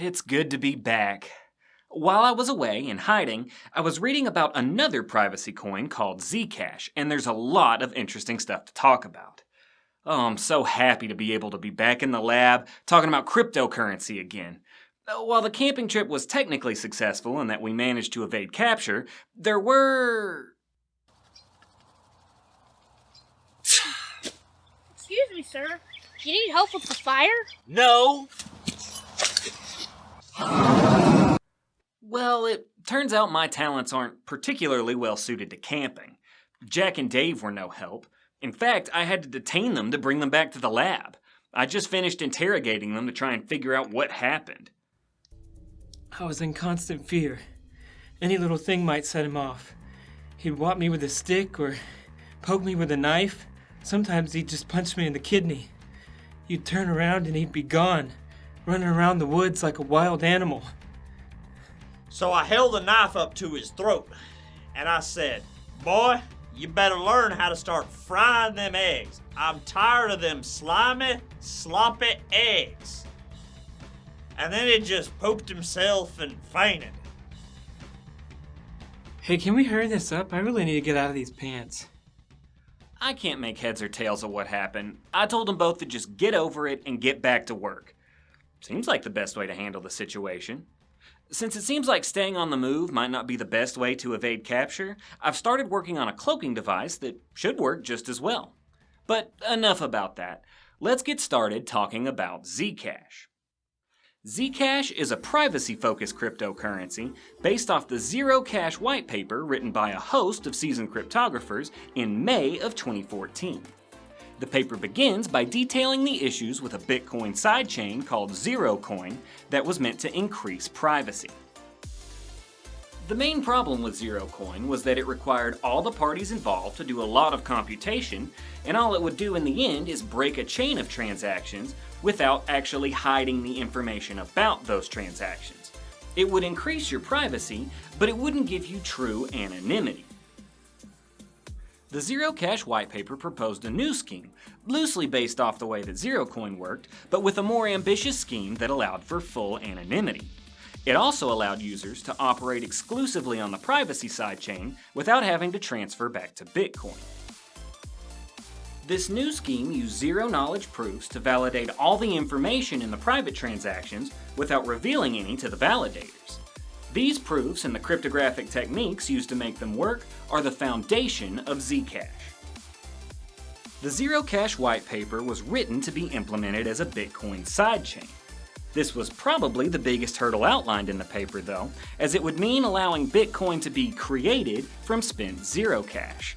It's good to be back. While I was away and hiding, I was reading about another privacy coin called Zcash, and there's a lot of interesting stuff to talk about. Oh, I'm so happy to be able to be back in the lab talking about cryptocurrency again. While the camping trip was technically successful in that we managed to evade capture, there were... Excuse me, sir. Do you need help with the fire? No. Well, it turns out my talents aren't particularly well suited to camping. Jack and Dave were no help. In fact, I had to detain them to bring them back to the lab. I just finished interrogating them to try and figure out what happened. I was in constant fear. Any little thing might set him off. He'd whop me with a stick or poke me with a knife. Sometimes he'd just punch me in the kidney. You'd turn around and he'd be gone, running around the woods like a wild animal. So I held the knife up to his throat, and I said, "Boy, you better learn how to start frying them eggs. I'm tired of them slimy, sloppy eggs." And then he just pooped himself and fainted. Hey, can we hurry this up? I really need to get out of these pants. I can't make heads or tails of what happened. I told them both to just get over it and get back to work. Seems like the best way to handle the situation. Since it seems like staying on the move might not be the best way to evade capture, I've started working on a cloaking device that should work just as well. But enough about that. Let's get started talking about Zcash. Zcash is a privacy-focused cryptocurrency based off the Zerocash Whitepaper written by a host of seasoned cryptographers in May of 2014. The paper begins by detailing the issues with a Bitcoin sidechain called Zerocoin that was meant to increase privacy. The main problem with Zerocoin was that it required all the parties involved to do a lot of computation, and all it would do in the end is break a chain of transactions without actually hiding the information about those transactions. It would increase your privacy, but it wouldn't give you true anonymity. The Zerocash Whitepaper proposed a new scheme, loosely based off the way that Zerocoin worked, but with a more ambitious scheme that allowed for full anonymity. It also allowed users to operate exclusively on the privacy sidechain without having to transfer back to Bitcoin. This new scheme used zero-knowledge proofs to validate all the information in the private transactions without revealing any to the validators. These proofs and the cryptographic techniques used to make them work are the foundation of Zcash. The Zerocash Whitepaper was written to be implemented as a Bitcoin sidechain. This was probably the biggest hurdle outlined in the paper though, as it would mean allowing Bitcoin to be created from spent Zerocash.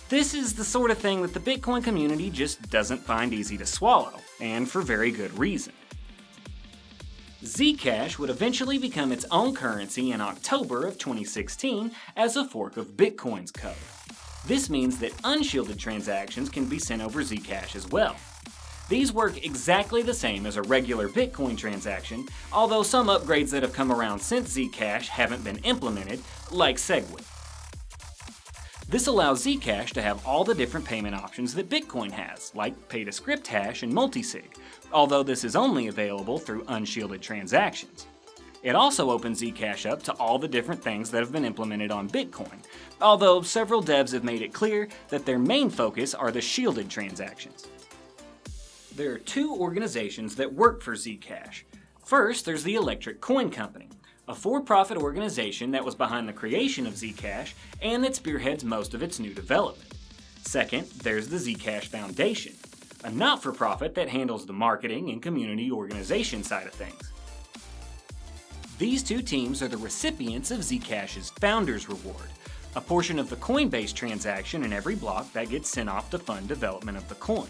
This is the sort of thing that the Bitcoin community just doesn't find easy to swallow, and for very good reason. Zcash would eventually become its own currency in October of 2016 as a fork of Bitcoin's code. This means that unshielded transactions can be sent over Zcash as well. These work exactly the same as a regular Bitcoin transaction, although some upgrades that have come around since Zcash haven't been implemented, like SegWit. This allows Zcash to have all the different payment options that Bitcoin has, like pay-to-script hash and multisig, although this is only available through unshielded transactions. It also opens Zcash up to all the different things that have been implemented on Bitcoin, although several devs have made it clear that their main focus are the shielded transactions. There are two organizations that work for Zcash. First, there's the Electric Coin Company, a for-profit organization that was behind the creation of Zcash and that spearheads most of its new development. Second, there's the Zcash Foundation, a not-for-profit that handles the marketing and community organization side of things. These two teams are the recipients of Zcash's Founders Reward, a portion of the Coinbase transaction in every block that gets sent off to fund development of the coin.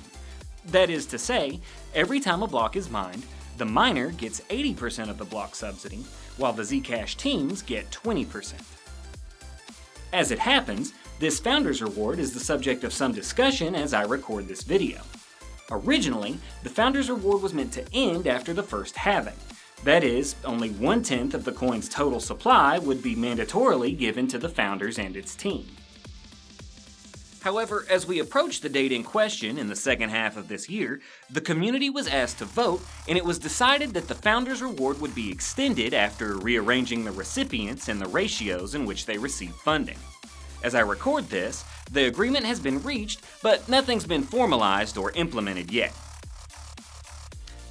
That is to say, every time a block is mined, the miner gets 80% of the block subsidy, while the Zcash teams get 20%. As it happens, this Founders Reward is the subject of some discussion as I record this video. Originally, the Founders Reward was meant to end after the first halving. That is, only 1/10 of the coin's total supply would be mandatorily given to the founders and its team. However, as we approached the date in question in the second half of this year, the community was asked to vote, and it was decided that the Founders Reward would be extended after rearranging the recipients and the ratios in which they received funding. As I record this, the agreement has been reached, but nothing's been formalized or implemented yet.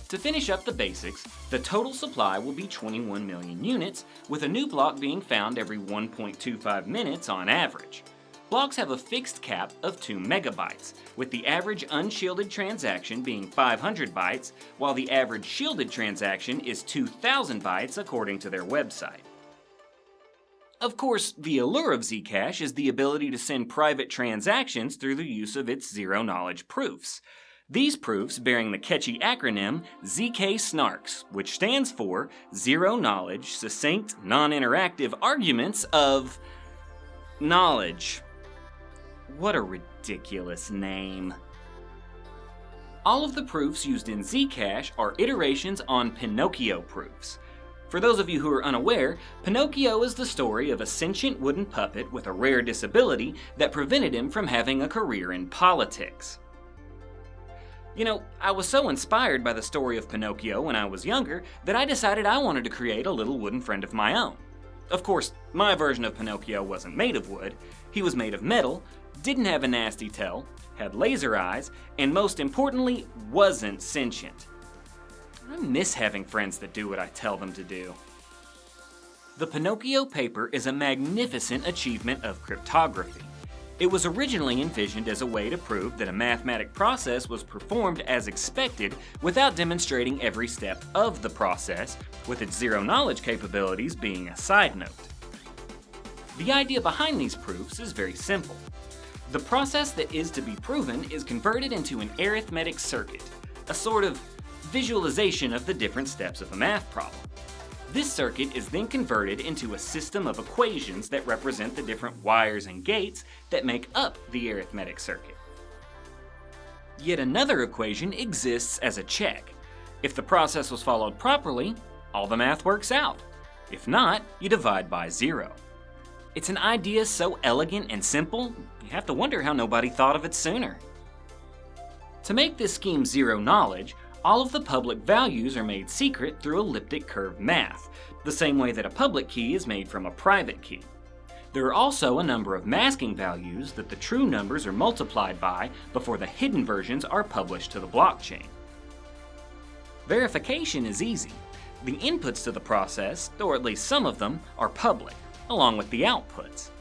To finish up the basics, the total supply will be 21 million units, with a new block being found every 1.25 minutes on average. Blocks have a fixed cap of 2 megabytes, with the average unshielded transaction being 500 bytes, while the average shielded transaction is 2,000 bytes according to their website. Of course, the allure of Zcash is the ability to send private transactions through the use of its zero-knowledge proofs. These proofs bearing the catchy acronym zk-SNARKs, which stands for Zero-Knowledge, Succinct, Non-Interactive Arguments of Knowledge. What a ridiculous name. All of the proofs used in Zcash are iterations on Pinocchio proofs. For those of you who are unaware, Pinocchio is the story of a sentient wooden puppet with a rare disability that prevented him from having a career in politics. You know, I was so inspired by the story of Pinocchio when I was younger that I decided I wanted to create a little wooden friend of my own. Of course, my version of Pinocchio wasn't made of wood. He was made of metal, didn't have a nasty tail, had laser eyes, and most importantly, wasn't sentient. I miss having friends that do what I tell them to do. The Pinocchio paper is a magnificent achievement of cryptography. It was originally envisioned as a way to prove that a mathematic process was performed as expected without demonstrating every step of the process, with its zero-knowledge capabilities being a side note. The idea behind these proofs is very simple. The process that is to be proven is converted into an arithmetic circuit, a sort of visualization of the different steps of a math problem. This circuit is then converted into a system of equations that represent the different wires and gates that make up the arithmetic circuit. Yet another equation exists as a check. If the process was followed properly, all the math works out. If not, you divide by 0. It's an idea so elegant and simple, you have to wonder how nobody thought of it sooner. To make this scheme zero-knowledge, all of the public values are made secret through elliptic curve math, the same way that a public key is made from a private key. There are also a number of masking values that the true numbers are multiplied by before the hidden versions are published to the blockchain. Verification is easy. The inputs to the process, or at least some of them, are public, along with the outputs.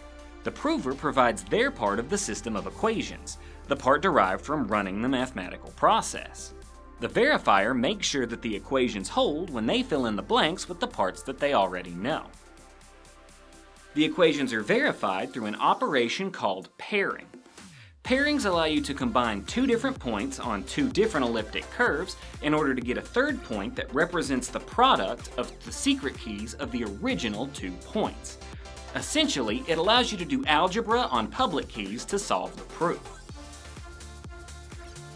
The prover provides their part of the system of equations, the part derived from running the mathematical process. The verifier makes sure that the equations hold when they fill in the blanks with the parts that they already know. The equations are verified through an operation called pairing. Pairings allow you to combine two different points on two different elliptic curves in order to get a third point that represents the product of the secret keys of the original 2 points. Essentially, it allows you to do algebra on public keys to solve the proof.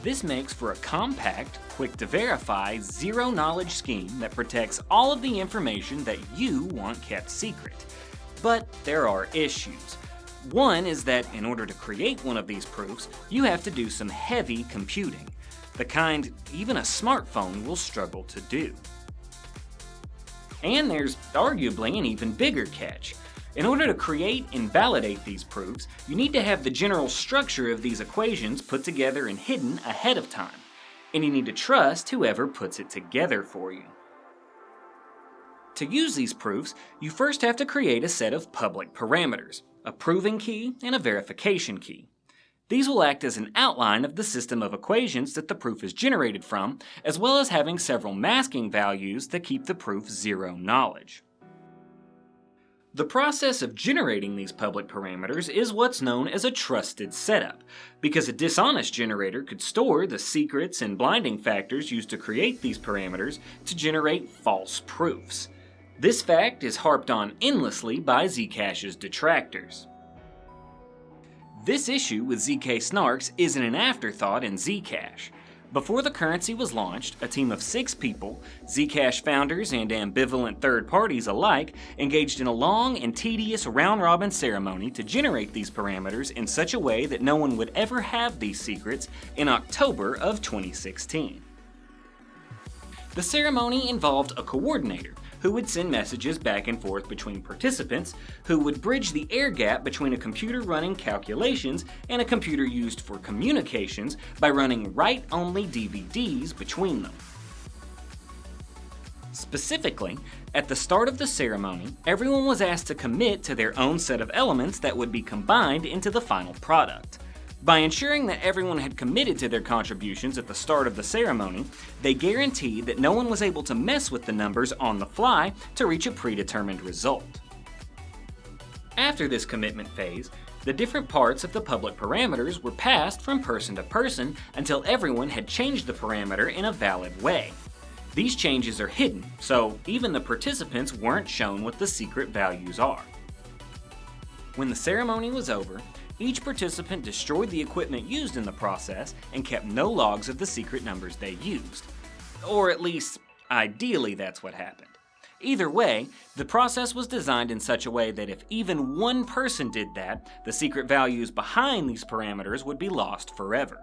This makes for a compact, quick-to-verify, zero-knowledge scheme that protects all of the information that you want kept secret. But there are issues. One is that in order to create one of these proofs, you have to do some heavy computing, the kind even a smartphone will struggle to do. And there's arguably an even bigger catch. In order to create and validate these proofs, you need to have the general structure of these equations put together and hidden ahead of time, and you need to trust whoever puts it together for you. To use these proofs, you first have to create a set of public parameters, a proving key and a verification key. These will act as an outline of the system of equations that the proof is generated from, as well as having several masking values that keep the proof zero-knowledge. The process of generating these public parameters is what's known as a trusted setup, because a dishonest generator could store the secrets and blinding factors used to create these parameters to generate false proofs. This fact is harped on endlessly by Zcash's detractors. This issue with zk-SNARKs isn't an afterthought in Zcash. Before the currency was launched, a team of 6 people, Zcash founders and ambivalent third parties alike, engaged in a long and tedious round-robin ceremony to generate these parameters in such a way that no one would ever have these secrets in October of 2016. The ceremony involved a coordinator who would send messages back and forth between participants, who would bridge the air gap between a computer running calculations and a computer used for communications by running write-only DVDs between them. Specifically, at the start of the ceremony, everyone was asked to commit to their own set of elements that would be combined into the final product. By ensuring that everyone had committed to their contributions at the start of the ceremony, they guaranteed that no one was able to mess with the numbers on the fly to reach a predetermined result. After this commitment phase, the different parts of the public parameters were passed from person to person until everyone had changed the parameter in a valid way. These changes are hidden, so even the participants weren't shown what the secret values are. When the ceremony was over, each participant destroyed the equipment used in the process and kept no logs of the secret numbers they used. Or at least, ideally, that's what happened. Either way, the process was designed in such a way that if even one person did that, the secret values behind these parameters would be lost forever.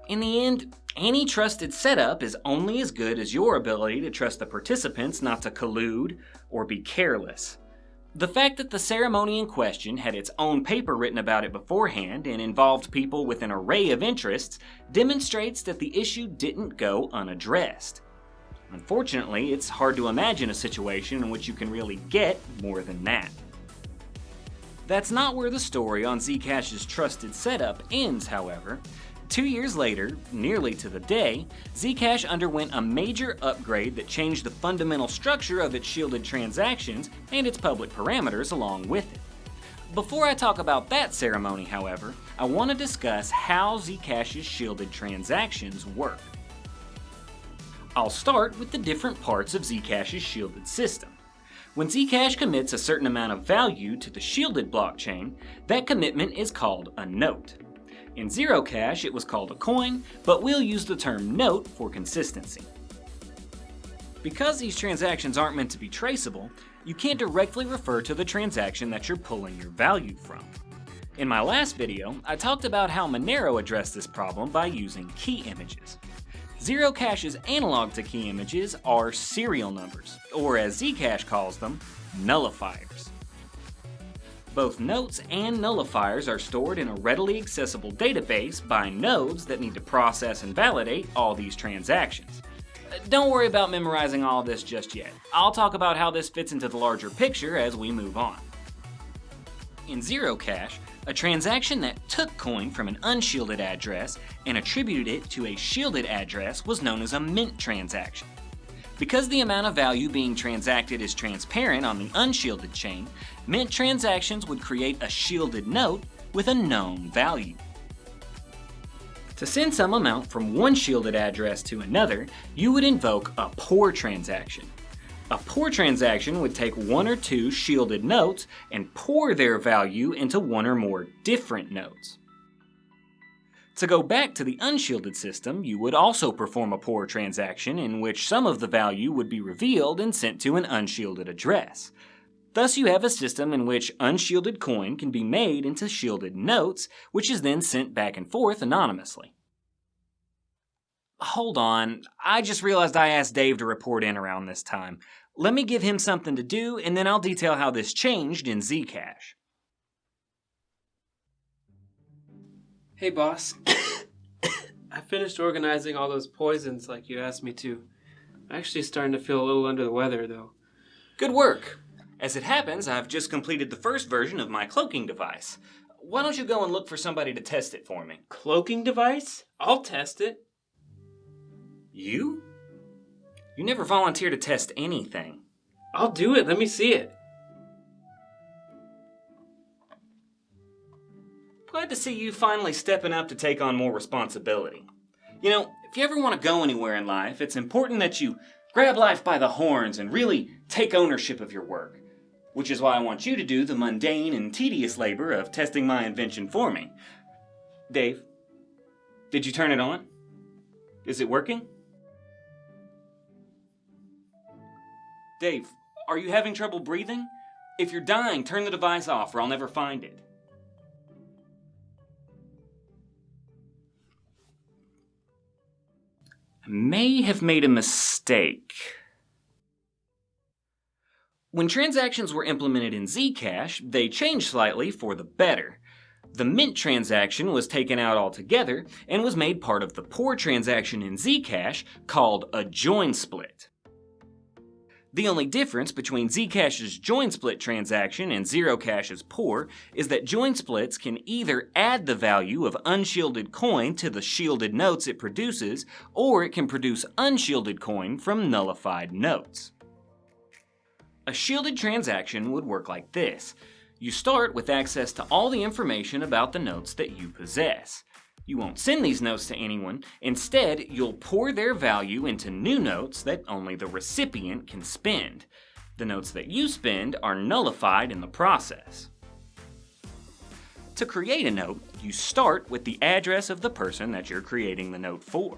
In the end, any trusted setup is only as good as your ability to trust the participants not to collude or be careless. The fact that the ceremony in question had its own paper written about it beforehand and involved people with an array of interests demonstrates that the issue didn't go unaddressed. Unfortunately, it's hard to imagine a situation in which you can really get more than that. That's not where the story on Zcash's trusted setup ends, however. 2 years later, nearly to the day, Zcash underwent a major upgrade that changed the fundamental structure of its shielded transactions and its public parameters along with it. Before I talk about that ceremony, however, I want to discuss how Zcash's shielded transactions work. I'll start with the different parts of Zcash's shielded system. When Zcash commits a certain amount of value to the shielded blockchain, that commitment is called a note. In Zerocash, it was called a coin, but we'll use the term note for consistency. Because these transactions aren't meant to be traceable, you can't directly refer to the transaction that you're pulling your value from. In my last video, I talked about how Monero addressed this problem by using key images. Zerocash's analog to key images are serial numbers, or as Zcash calls them, nullifiers. Both notes and nullifiers are stored in a readily accessible database by nodes that need to process and validate all these transactions. Don't worry about memorizing all of this just yet. I'll talk about how this fits into the larger picture as we move on. In Zerocash, a transaction that took coin from an unshielded address and attributed it to a shielded address was known as a mint transaction. Because the amount of value being transacted is transparent on the unshielded chain, mint transactions would create a shielded note with a known value. To send some amount from one shielded address to another, you would invoke a pour transaction. A pour transaction would take one or two shielded notes and pour their value into one or more different notes. To go back to the unshielded system, you would also perform a pour transaction in which some of the value would be revealed and sent to an unshielded address. Thus you have a system in which unshielded coin can be made into shielded notes, which is then sent back and forth anonymously. Hold on, I just realized I asked Dave to report in around this time. Let me give him something to do, and then I'll detail how this changed in Zcash. Hey, boss. I finished organizing all those poisons like you asked me to. I'm actually starting to feel a little under the weather, though. Good work. As it happens, I've just completed the first version of my cloaking device. Why don't you go and look for somebody to test it for me? Cloaking device? I'll test it. You? You never volunteer to test anything. I'll do it. Let me see it. Glad to see you finally stepping up to take on more responsibility. You know, if you ever want to go anywhere in life, it's important that you grab life by the horns and really take ownership of your work. Which is why I want you to do the mundane and tedious labor of testing my invention for me. Dave, Did you turn it on? Is it working? Dave, are you having trouble breathing? If you're dying, turn the device off or I'll never find it. I may have made a mistake. When transactions were implemented in Zcash, they changed slightly for the better. The mint transaction was taken out altogether and was made part of the pour transaction in Zcash called a join split. The only difference between Zcash's join split transaction and Zerocash's pour is that join splits can either add the value of unshielded coin to the shielded notes it produces, or it can produce unshielded coin from nullified notes. A shielded transaction would work like this. You start with access to all the information about the notes that you possess. You won't send these notes to anyone. Instead, you'll pour their value into new notes that only the recipient can spend. The notes that you spend are nullified in the process. To create a note, you start with the address of the person that you're creating the note for.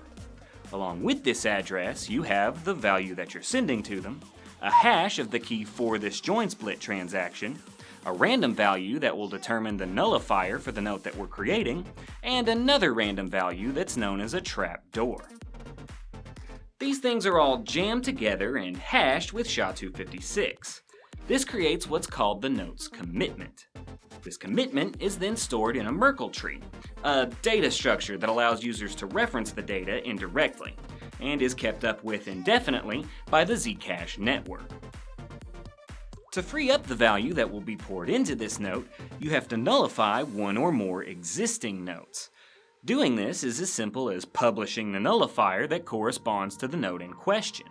Along with this address, you have the value that you're sending to them, a hash of the key for this join split transaction, a random value that will determine the nullifier for the note that we're creating, and another random value that's known as a trapdoor. These things are all jammed together and hashed with SHA-256. This creates what's called the note's commitment. This commitment is then stored in a Merkle tree, a data structure that allows users to reference the data indirectly, and is kept up with indefinitely by the Zcash network. To free up the value that will be poured into this note, you have to nullify one or more existing notes. Doing this is as simple as publishing the nullifier that corresponds to the note in question.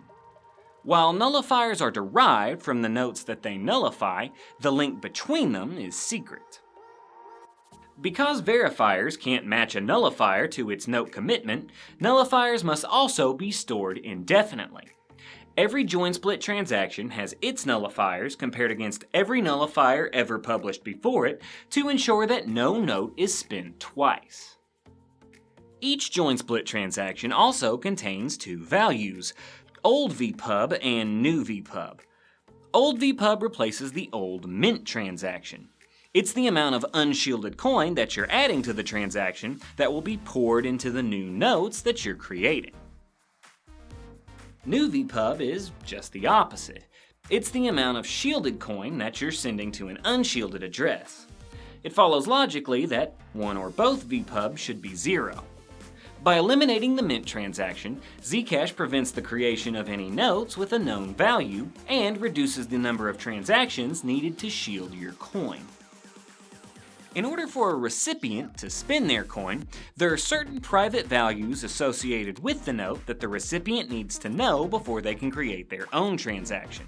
While nullifiers are derived from the notes that they nullify, the link between them is secret. Because verifiers can't match a nullifier to its note commitment, nullifiers must also be stored indefinitely. Every join split transaction has its nullifiers compared against every nullifier ever published before it to ensure that no note is spent twice. Each join split transaction also contains two values, old VPub and new VPub. Old VPub replaces the old mint transaction. It's the amount of unshielded coin that you're adding to the transaction that will be poured into the new notes that you're creating. New VPub is just the opposite. It's the amount of shielded coin that you're sending to an unshielded address. It follows logically that one or both VPub should be 0. By eliminating the mint transaction, Zcash prevents the creation of any notes with a known value and reduces the number of transactions needed to shield your coin. In order for a recipient to spend their coin, there are certain private values associated with the note that the recipient needs to know before they can create their own transaction.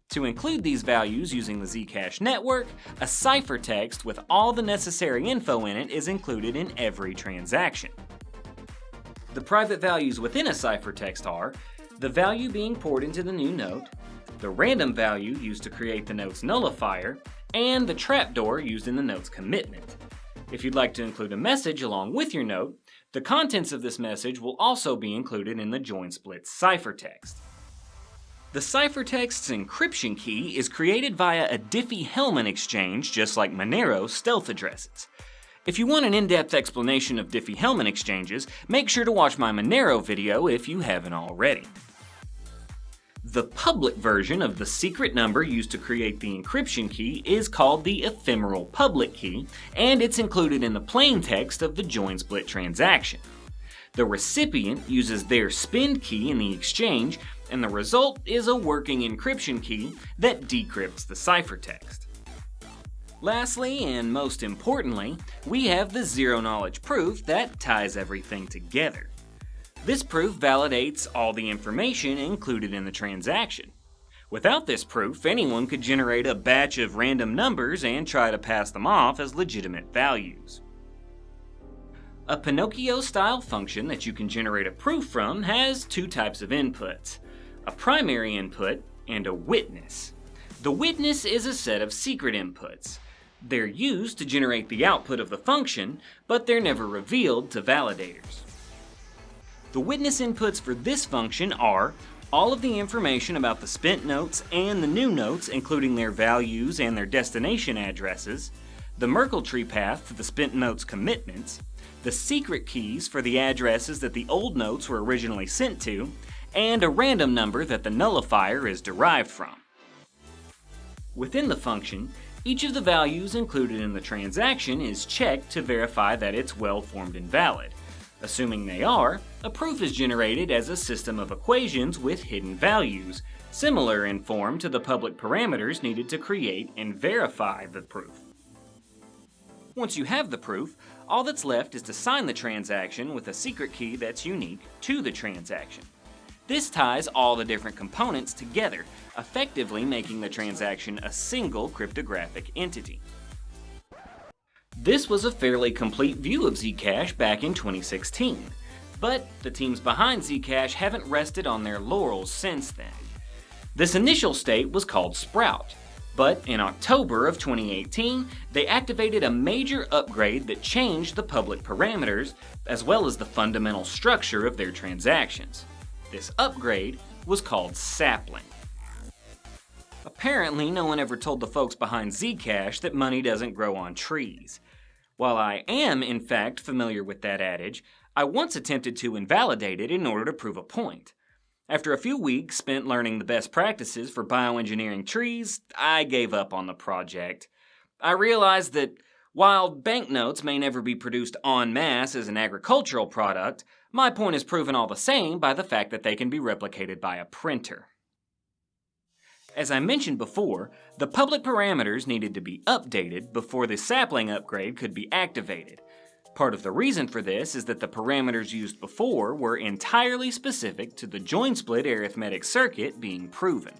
To include these values using the Zcash network, a ciphertext with all the necessary info in it is included in every transaction. The private values within a ciphertext are the value being poured into the new note, the random value used to create the note's nullifier, and the trapdoor used in the note's commitment. If you'd like to include a message along with your note, the contents of this message will also be included in the join split ciphertext. The ciphertext's encryption key is created via a Diffie-Hellman exchange just like Monero's stealth addresses. If you want an in-depth explanation of Diffie-Hellman exchanges, make sure to watch my Monero video if you haven't already. The public version of the secret number used to create the encryption key is called the ephemeral public key, and it's included in the plain text of the join split transaction. The recipient uses their spend key in the exchange, and the result is a working encryption key that decrypts the ciphertext. Lastly, and most importantly, we have the zero-knowledge proof that ties everything together. This proof validates all the information included in the transaction. Without this proof, anyone could generate a batch of random numbers and try to pass them off as legitimate values. A Pinocchio-style function that you can generate a proof from has two types of inputs, a primary input and a witness. The witness is a set of secret inputs. They're used to generate the output of the function, but they're never revealed to validators. The witness inputs for this function are all of the information about the spent notes and the new notes, including their values and their destination addresses, the Merkle tree path to the spent notes commitments, the secret keys for the addresses that the old notes were originally sent to, and a random number that the nullifier is derived from. Within the function, each of the values included in the transaction is checked to verify that it's well-formed and valid. Assuming they are, a proof is generated as a system of equations with hidden values, similar in form to the public parameters needed to create and verify the proof. Once you have the proof, all that's left is to sign the transaction with a secret key that's unique to the transaction. This ties all the different components together, effectively making the transaction a single cryptographic entity. This was a fairly complete view of Zcash back in 2016, but the teams behind Zcash haven't rested on their laurels since then. This initial state was called Sprout, but in October of 2018, they activated a major upgrade that changed the public parameters as well as the fundamental structure of their transactions. This upgrade was called Sapling. Apparently, no one ever told the folks behind Zcash that money doesn't grow on trees. While I am, in fact, familiar with that adage, I once attempted to invalidate it in order to prove a point. After a few weeks spent learning the best practices for bioengineering trees, I gave up on the project. I realized that while banknotes may never be produced en masse as an agricultural product, my point is proven all the same by the fact that they can be replicated by a printer. As I mentioned before, the public parameters needed to be updated before the sapling upgrade could be activated. Part of the reason for this is that the parameters used before were entirely specific to the join-split arithmetic circuit being proven.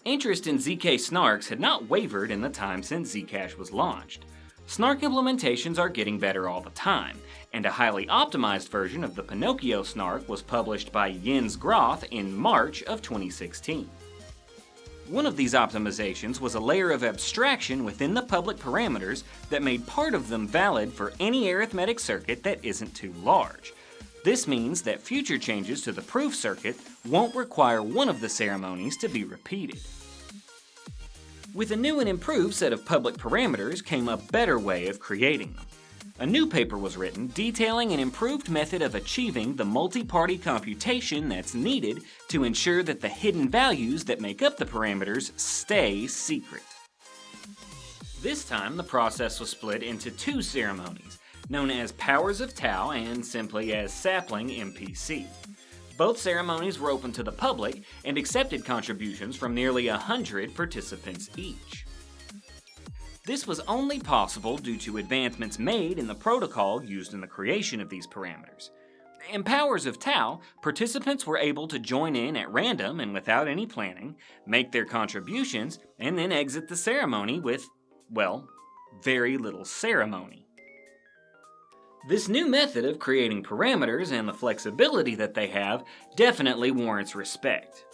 Interest in zk-SNARKs had not wavered in the time since Zcash was launched. SNARK implementations are getting better all the time, and a highly optimized version of the Pinocchio SNARK was published by Jens Groth in March of 2016. One of these optimizations was a layer of abstraction within the public parameters that made part of them valid for any arithmetic circuit that isn't too large. This means that future changes to the proof circuit won't require one of the ceremonies to be repeated. With a new and improved set of public parameters came a better way of creating them. A new paper was written detailing an improved method of achieving the multi-party computation that's needed to ensure that the hidden values that make up the parameters stay secret. This time, the process was split into two ceremonies, known as Powers of Tau and simply as Sapling MPC. Both ceremonies were open to the public and accepted contributions from nearly 100 participants each. This was only possible due to advancements made in the protocol used in the creation of these parameters. In Powers of Tau, participants were able to join in at random and without any planning, make their contributions, and then exit the ceremony with, well, very little ceremony. This new method of creating parameters and the flexibility that they have definitely warrants respect.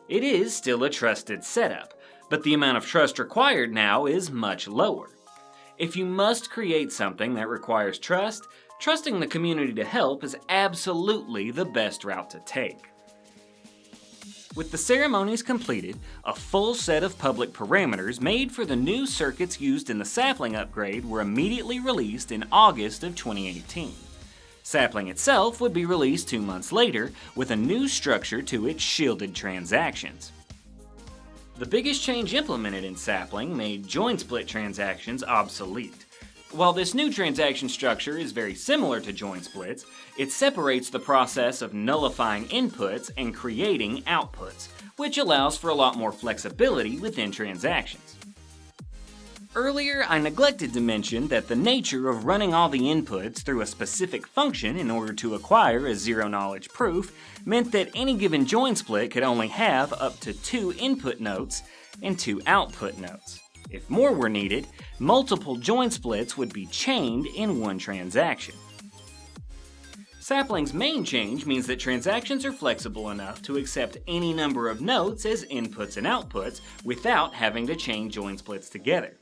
It is still a trusted setup, but the amount of trust required now is much lower. If you must create something that requires trust, trusting the community to help is absolutely the best route to take. With the ceremonies completed, a full set of public parameters made for the new circuits used in the Sapling upgrade were immediately released in August of 2018. Sapling itself would be released 2 months later with a new structure to its shielded transactions. The biggest change implemented in Sapling made join-split transactions obsolete. While this new transaction structure is very similar to join-splits, it separates the process of nullifying inputs and creating outputs, which allows for a lot more flexibility within transactions. Earlier, I neglected to mention that the nature of running all the inputs through a specific function in order to acquire a zero-knowledge proof meant that any given join split could only have up to 2 input notes and 2 output notes. If more were needed, multiple join splits would be chained in one transaction. Sapling's main change means that transactions are flexible enough to accept any number of notes as inputs and outputs without having to chain join splits together.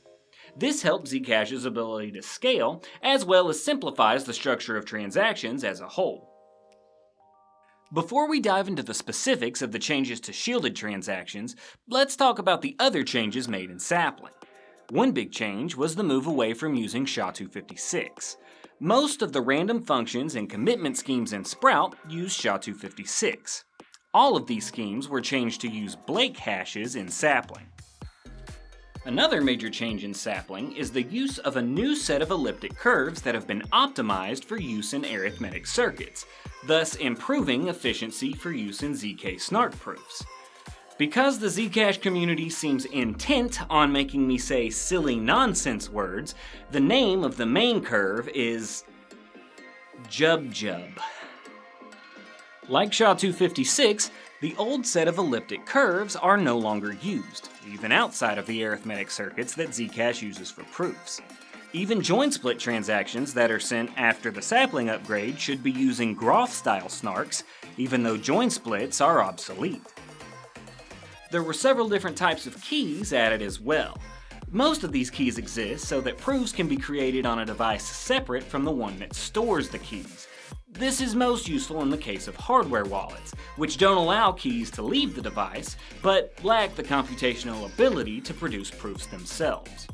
This helps Zcash's ability to scale, as well as simplifies the structure of transactions as a whole. Before we dive into the specifics of the changes to shielded transactions, let's talk about the other changes made in Sapling. One big change was the move away from using SHA-256. Most of the random functions and commitment schemes in Sprout use SHA-256. All of these schemes were changed to use Blake hashes in Sapling. Another major change in Sapling is the use of a new set of elliptic curves that have been optimized for use in arithmetic circuits, thus improving efficiency for use in zk-SNARK proofs. Because the Zcash community seems intent on making me say silly nonsense words, the name of the main curve is Jub. Like SHA-256, the old set of elliptic curves are no longer used, even outside of the arithmetic circuits that Zcash uses for proofs. Even join split transactions that are sent after the Sapling upgrade should be using Groth-style snarks, even though join splits are obsolete. There were several different types of keys added as well. Most of these keys exist so that proofs can be created on a device separate from the one that stores the keys. This is most useful in the case of hardware wallets, which don't allow keys to leave the device, but lack the computational ability to produce proofs themselves.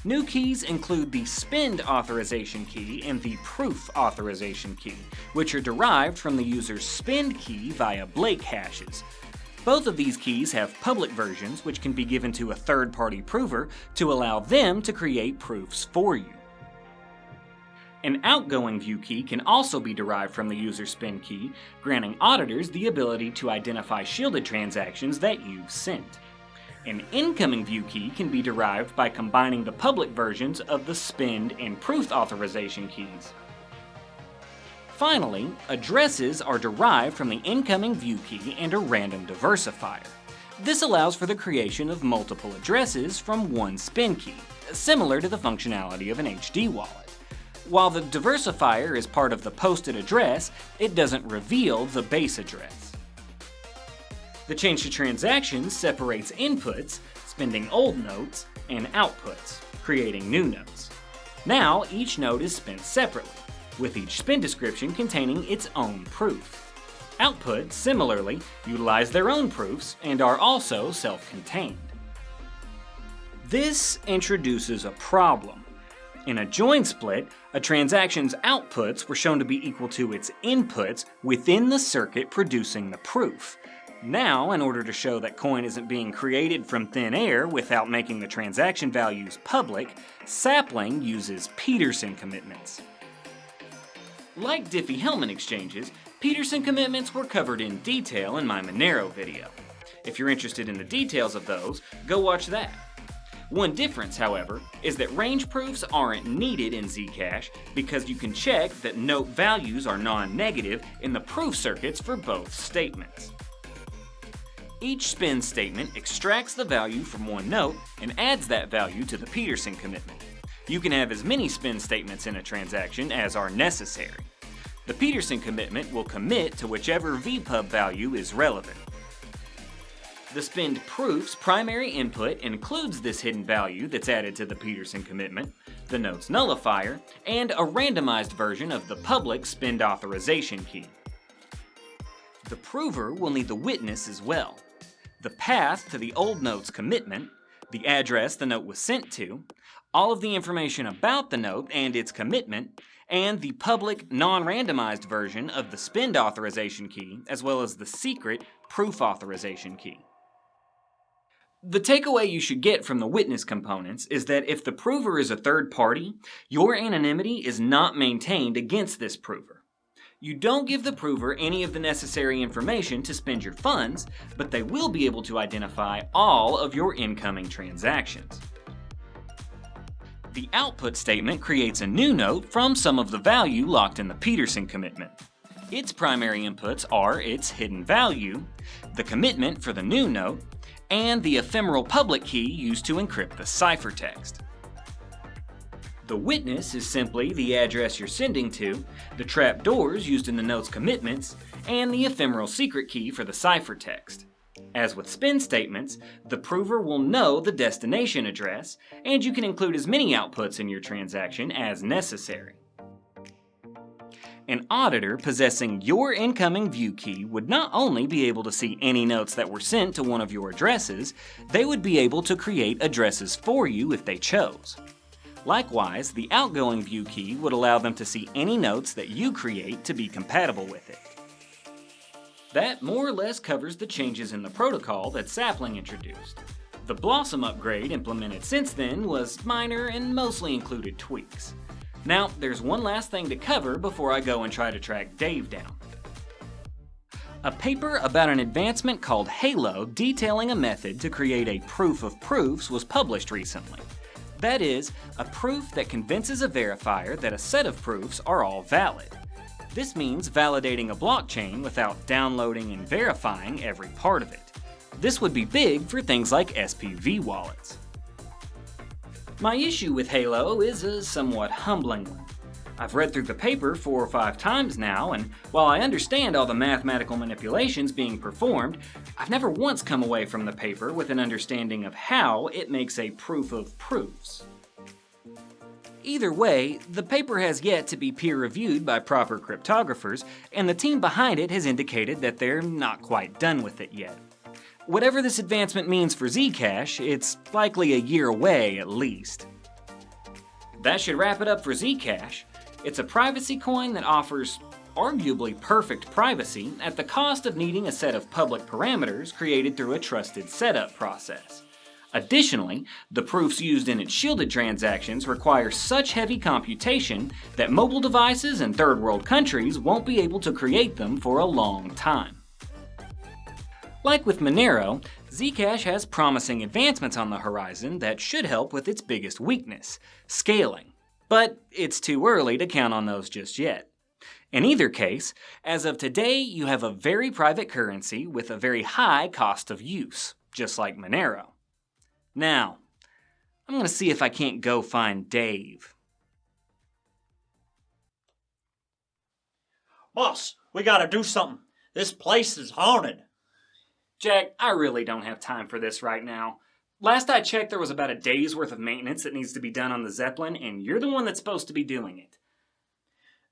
New keys include the spend authorization key and the proof authorization key, which are derived from the user's spend key via Blake hashes. Both of these keys have public versions which can be given to a third-party prover to allow them to create proofs for you. An outgoing view key can also be derived from the user spend key, granting auditors the ability to identify shielded transactions that you've sent. An incoming view key can be derived by combining the public versions of the spend and proof authorization keys. Finally, addresses are derived from the incoming view key and a random diversifier. This allows for the creation of multiple addresses from one spend key, similar to the functionality of an HD wallet. While the diversifier is part of the posted address, it doesn't reveal the base address. The change to transactions separates inputs, spending old notes, and outputs, creating new notes. Now, each note is spent separately, with each spend description containing its own proof. Outputs, similarly, utilize their own proofs and are also self-contained. This introduces a problem. In a join split, a transaction's outputs were shown to be equal to its inputs within the circuit producing the proof. Now, in order to show that coin isn't being created from thin air without making the transaction values public, Sapling uses Peterson commitments. Like Diffie-Hellman exchanges, Peterson commitments were covered in detail in my Monero video. If you're interested in the details of those, go watch that. One difference, however, is that range proofs aren't needed in Zcash because you can check that note values are non-negative in the proof circuits for both statements. Each spend statement extracts the value from one note and adds that value to the Peterson commitment. You can have as many spend statements in a transaction as are necessary. The Peterson commitment will commit to whichever VPub value is relevant. The spend proof's primary input includes this hidden value that's added to the Peterson commitment, the note's nullifier, and a randomized version of the public spend authorization key. The prover will need the witness as well, the path to the old note's commitment, the address the note was sent to, all of the information about the note and its commitment, and the public non-randomized version of the spend authorization key, as well as the secret proof authorization key. The takeaway you should get from the witness components is that if the prover is a third party, your anonymity is not maintained against this prover. You don't give the prover any of the necessary information to spend your funds, but they will be able to identify all of your incoming transactions. The output statement creates a new note from some of the value locked in the Peterson commitment. Its primary inputs are its hidden value, the commitment for the new note, and the ephemeral public key used to encrypt the ciphertext. The witness is simply the address you're sending to, the trapdoors used in the note's commitments, and the ephemeral secret key for the ciphertext. As with spend statements, the prover will know the destination address, and you can include as many outputs in your transaction as necessary. An auditor possessing your incoming view key would not only be able to see any notes that were sent to one of your addresses, they would be able to create addresses for you if they chose. Likewise, the outgoing view key would allow them to see any notes that you create to be compatible with it. That more or less covers the changes in the protocol that Sapling introduced. The Blossom upgrade implemented since then was minor and mostly included tweaks. Now, there's one last thing to cover before I go and try to track Dave down. A paper about an advancement called Halo detailing a method to create a proof of proofs was published recently. That is, a proof that convinces a verifier that a set of proofs are all valid. This means validating a blockchain without downloading and verifying every part of it. This would be big for things like SPV wallets. My issue with Halo is a somewhat humbling one. I've read through the paper 4 or 5 times now, and while I understand all the mathematical manipulations being performed, I've never once come away from the paper with an understanding of how it makes a proof of proofs. Either way, the paper has yet to be peer-reviewed by proper cryptographers, and the team behind it has indicated that they're not quite done with it yet. Whatever this advancement means for Zcash, it's likely a year away at least. That should wrap it up for Zcash. It's a privacy coin that offers arguably perfect privacy at the cost of needing a set of public parameters created through a trusted setup process. Additionally, the proofs used in its shielded transactions require such heavy computation that mobile devices in third world countries won't be able to create them for a long time. Like with Monero, Zcash has promising advancements on the horizon that should help with its biggest weakness, scaling. But it's too early to count on those just yet. In either case, as of today, you have a very private currency with a very high cost of use, just like Monero. Now, I'm going to see if I can't go find Dave. Boss, we gotta do something. This place is haunted. Jack, I really don't have time for this right now. Last I checked, there was about a day's worth of maintenance that needs to be done on the Zeppelin, and you're the one that's supposed to be doing it.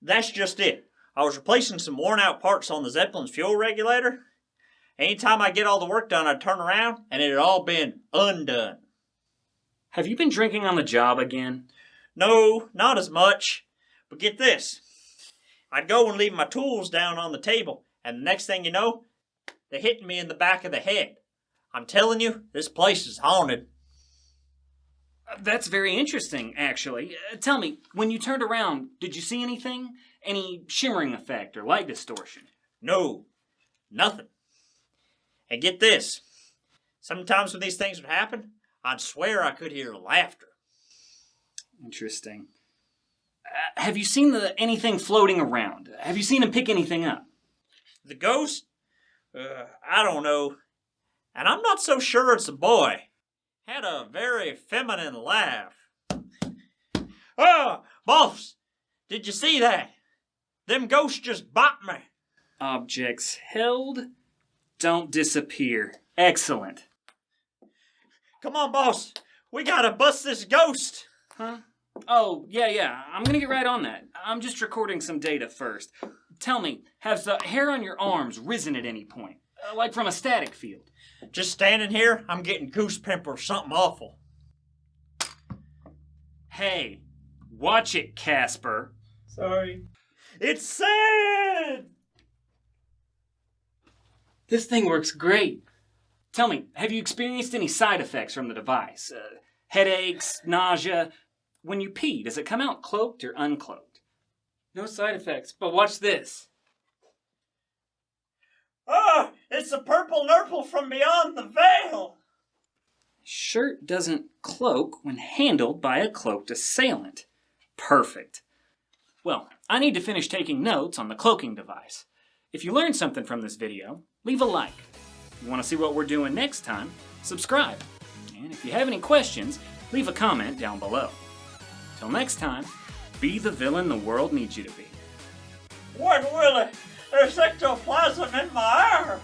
That's just it. I was replacing some worn out parts on the Zeppelin's fuel regulator. Anytime I get all the work done, I'd turn around and it had all been undone. Have you been drinking on the job again? No, not as much. But get this. I'd go and leave my tools down on the table, and the next thing you know, they hit me in the back of the head. I'm telling you, this place is haunted. That's very interesting, actually. Tell me, when you turned around, did you see anything? Any shimmering effect or light distortion? No, nothing. And get this. Sometimes when these things would happen, I'd swear I could hear laughter. Interesting. Have you seen anything floating around? Have you seen him pick anything up? The ghost? I don't know. And I'm not so sure it's a boy. Had a very feminine laugh. Oh, boss, did you see that? Them ghosts just bopped me. Objects held don't disappear. Excellent. Come on, boss. We gotta bust this ghost. Huh? Oh, yeah. I'm gonna get right on that. I'm just recording some data first. Tell me, has the hair on your arms risen at any point? Like from a static field? Just standing here, I'm getting goose pimp or something awful. Hey, watch it, Casper. Sorry. It's sad! This thing works great. Tell me, have you experienced any side effects from the device? Headaches, nausea? When you pee, does it come out cloaked or uncloaked? No side effects, but watch this. Oh, it's a purple nurple from beyond the veil! Shirt doesn't cloak when handled by a cloaked assailant. Perfect. Well, I need to finish taking notes on the cloaking device. If you learned something from this video, leave a like. If you want to see what we're doing next time, subscribe. And if you have any questions, leave a comment down below. Till next time, be the villain the world needs you to be. Wait, Willie, there's ectoplasm in my air!